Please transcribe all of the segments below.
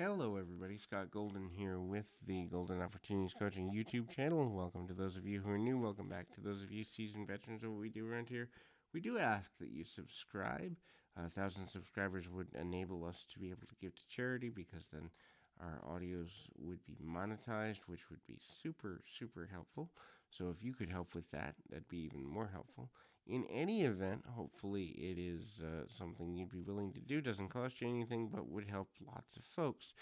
Hello, everybody. Scott Golden here with the Golden Opportunities Coaching YouTube channel. Welcome to those of you who are new. Welcome back to those of you seasoned veterans of what we do around here. We do ask that you subscribe. 1,000 subscribers would enable us to be able to give to charity because then our audios would be monetized, which would be super, super helpful. So if you could help with that, that'd be even more helpful. In any event, hopefully it is something you'd be willing to do. Doesn't cost you anything, but would help lots of folks.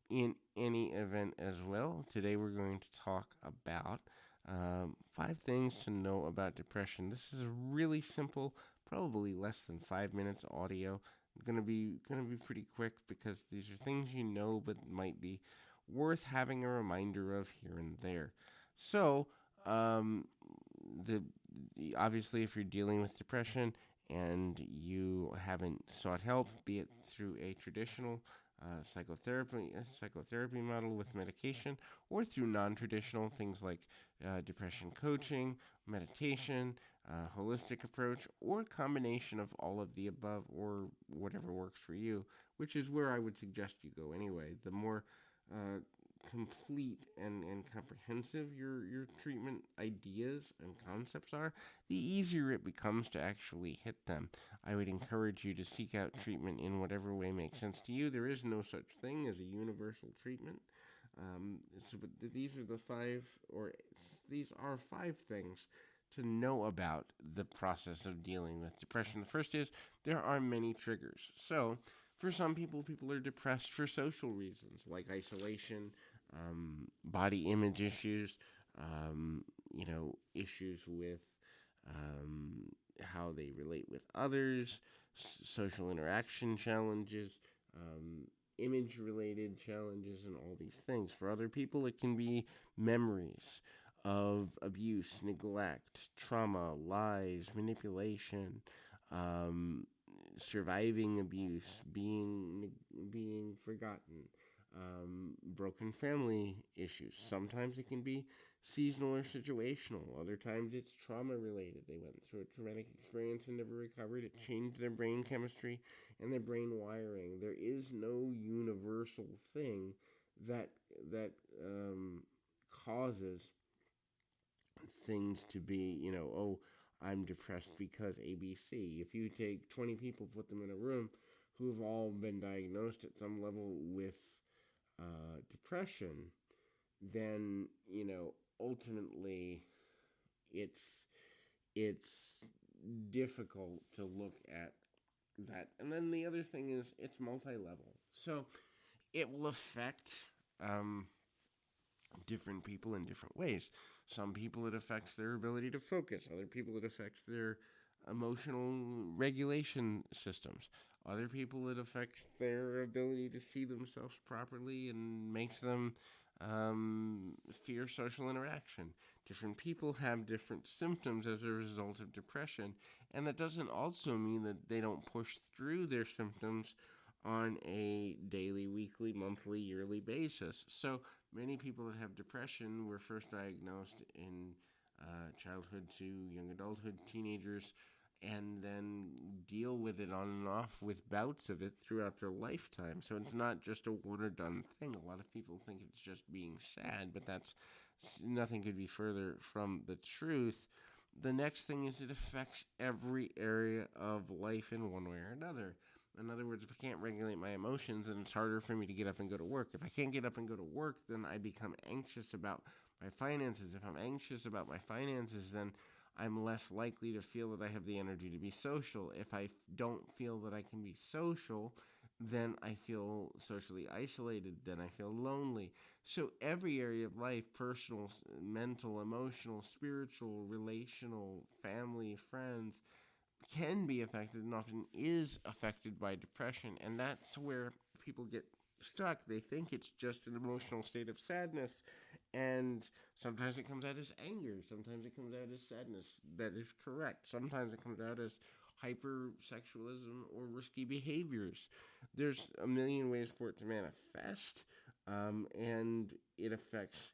In any event as well, today we're going to talk about 5 things to know about depression. This is a really simple, probably less than 5 minutes audio. Gonna be pretty quick because these are things you know, but might be worth having a reminder of here and there. So, um, the obviously, if you're dealing with depression and you haven't sought help, be it through a traditional psychotherapy model with medication, or through non-traditional things like depression coaching, meditation, holistic approach, or a combination of all of the above, or whatever works for you, which is where I would suggest you go anyway. The more uh, complete and comprehensive your treatment ideas and concepts are, the easier it becomes to actually hit them. I would encourage you to seek out treatment in whatever way makes sense to you. There is no such thing as a universal treatment. But these are the these are 5 things to know about the process of dealing with depression. The first is there are many triggers. So, for some people, people are depressed for social reasons like isolation, body image issues, issues with how they relate with others, social interaction challenges, image related challenges, and all these things. For other people, it can be memories of abuse, neglect, trauma, lies, manipulation, um, surviving abuse, being forgotten, broken family issues. Sometimes it can be seasonal or situational. Other times it's trauma related. They went through a traumatic experience and never recovered. It changed their brain chemistry and their brain wiring. There is no universal thing that that causes things to be, oh, I'm depressed because ABC. If you take 20 people, put them in a room who have all been diagnosed at some level with depression, then, ultimately it's it's difficult to look at that. And then the other thing is it's multi-level. So it will affect um, different people in different ways. Some people it affects their ability to focus, other people it affects their emotional regulation systems. Other people it affects their ability to see themselves properly and makes them fear social interaction. Different people have different symptoms as a result of depression, and that doesn't also mean that they don't push through their symptoms on a daily, weekly, monthly, yearly basis. So many people that have depression were first diagnosed in childhood to young adulthood, teenagers, and then deal with it on and off with bouts of it throughout their lifetime. So it's not just a one or done thing. A lot of people think it's just being sad, but that's nothing could be further from the truth. The next thing is it affects every area of life in one way or another. In other words, if I can't regulate my emotions, then it's harder for me to get up and go to work. If I can't get up and go to work, then I become anxious about my finances. If I'm anxious about my finances, then I'm less likely to feel that I have the energy to be social. If I don't feel that I can be social, then I feel socially isolated, then I feel lonely. So every area of life, personal, mental, emotional, spiritual, relational, family, friends, can be affected and often is affected by depression. And that's where people get stuck. They think it's just an emotional state of sadness, and sometimes it comes out as anger, sometimes it comes out as sadness. That is correct. Sometimes it comes out as hypersexualism or risky behaviors. There's a million ways for it to manifest, and it affects,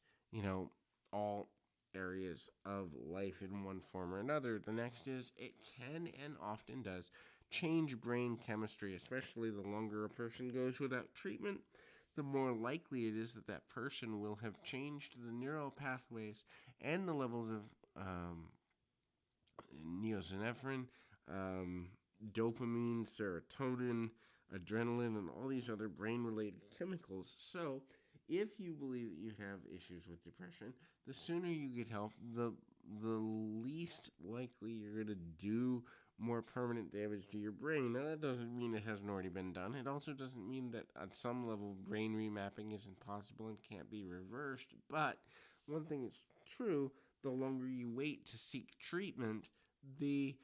all areas of life in one form or another. The next is it can and often does change brain chemistry, especially the longer a person goes without treatment. the more likely it is that that person will have changed the neural pathways and the levels of neosinephrine, dopamine, serotonin, adrenaline, and all these other brain related chemicals. So, if you believe that you have issues with depression, the sooner you get help, the least likely you're going to do more permanent damage to your brain. Now, that doesn't mean it hasn't already been done. It also doesn't mean that at some level brain remapping isn't possible and can't be reversed. But one thing is true, the longer you wait to seek treatment, the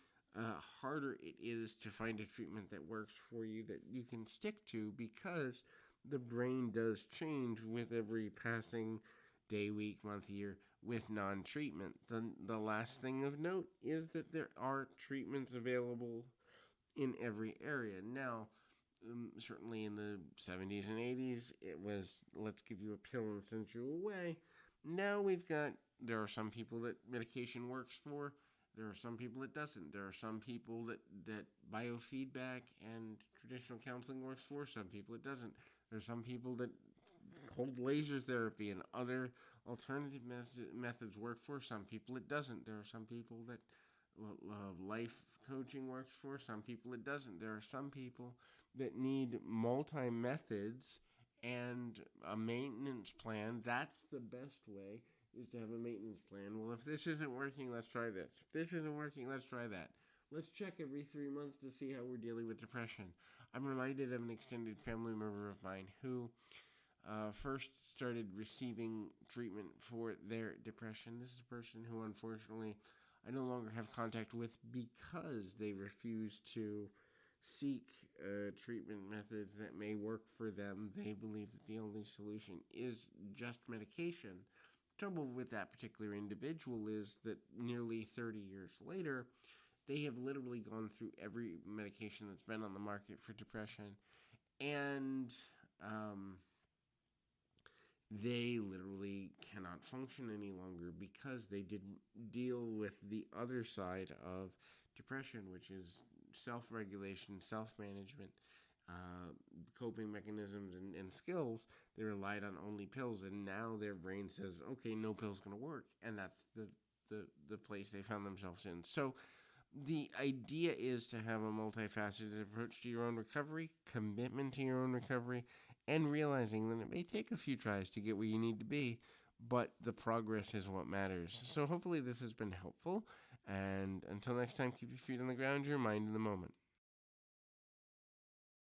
harder it is to find a treatment that works for you that you can stick to, because the brain does change with every passing day, week, month, year with non-treatment. The last thing of note is that there are treatments available in every area. Now, certainly in the 70s and 80s, it was, let's give you a pill and send you away. Now there are some people that medication works for. There are some people it doesn't. There are some people that biofeedback and traditional counseling works for. Some people it doesn't. There are some people that cold laser therapy and other alternative methods work for. Some people it doesn't. There are some people that life coaching works for. Some people it doesn't. There are some people that need multi-methods and a maintenance plan. That's the best way, is to have a maintenance plan. Well, if this isn't working, let's try this. If this isn't working, let's try that. Let's check every 3 months to see how we're dealing with depression. I'm reminded of an extended family member of mine who first started receiving treatment for their depression. This is a person who, unfortunately, I no longer have contact with because they refuse to seek treatment methods that may work for them. They believe that the only solution is just medication. Trouble with that particular individual is that nearly 30 years later, they have literally gone through every medication that's been on the market for depression, and they literally cannot function any longer because they didn't deal with the other side of depression, which is self-regulation, self-management, coping mechanisms, and skills. They relied on only pills, and now their brain says, okay, no pill's going to work, and that's the place they found themselves in. So the idea is to have a multifaceted approach to your own recovery, commitment to your own recovery, and realizing that it may take a few tries to get where you need to be, but the progress is what matters. So hopefully this has been helpful, and until next time, keep your feet on the ground, your mind in the moment.